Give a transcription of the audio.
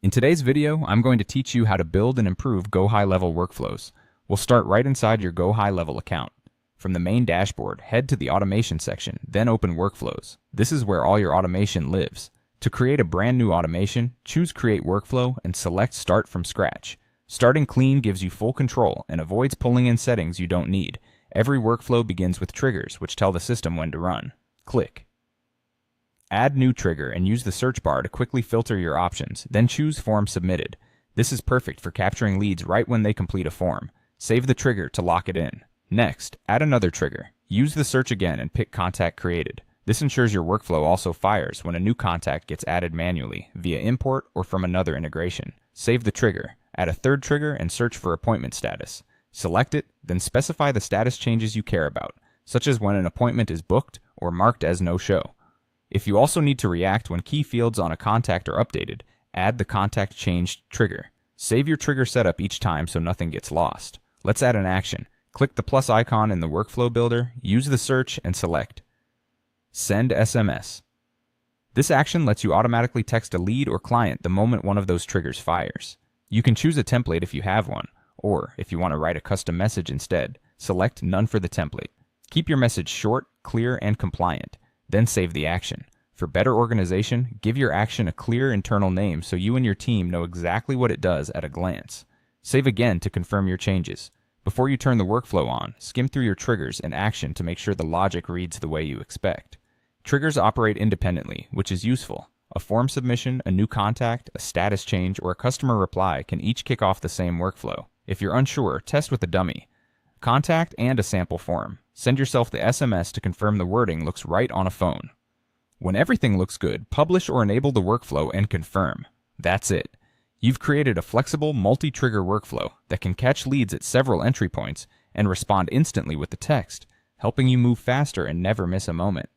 In today's video, I'm going to teach you how to build and improve GoHighLevel workflows. We'll start right inside your GoHighLevel account. From the main dashboard, head to the automation section, then open workflows. This is where all your automation lives. To create a brand new automation, choose Create Workflow and select Start from Scratch. Starting clean gives you full control and avoids pulling in settings you don't need. Every workflow begins with triggers, which tell the system when to run. Click Add New Trigger and use the search bar to quickly filter your options, then choose Form Submitted. This is perfect for capturing leads right when they complete a form. Save the trigger to lock it in. Next, add another trigger. Use the search again and pick Contact Created. This ensures your workflow also fires when a new contact gets added manually, via import or from another integration. Save the trigger. Add a third trigger and search for appointment status. Select it, then specify the status changes you care about, such as when an appointment is booked or marked as no-show. If you also need to react when key fields on a contact are updated, add the contact changed trigger. Save your trigger setup each time so nothing gets lost. Let's add an action. Click the plus icon in the workflow builder, use the search, and select Send SMS. This action lets you automatically text a lead or client the moment one of those triggers fires. You can choose a template if you have one, or if you want to write a custom message instead, select None for the template. Keep your message short, clear, and compliant. Then save the action. For better organization, give your action a clear internal name so you and your team know exactly what it does at a glance. Save again to confirm your changes. Before you turn the workflow on, skim through your triggers and action to make sure the logic reads the way you expect. Triggers operate independently, which is useful. A form submission, a new contact, a status change, or a customer reply can each kick off the same workflow. If you're unsure, test with a dummy contact and a sample form. Send yourself the SMS to confirm the wording looks right on a phone. When everything looks good, publish or enable the workflow and confirm. That's it. You've created a flexible, multi-trigger workflow that can catch leads at several entry points and respond instantly with the text, helping you move faster and never miss a moment.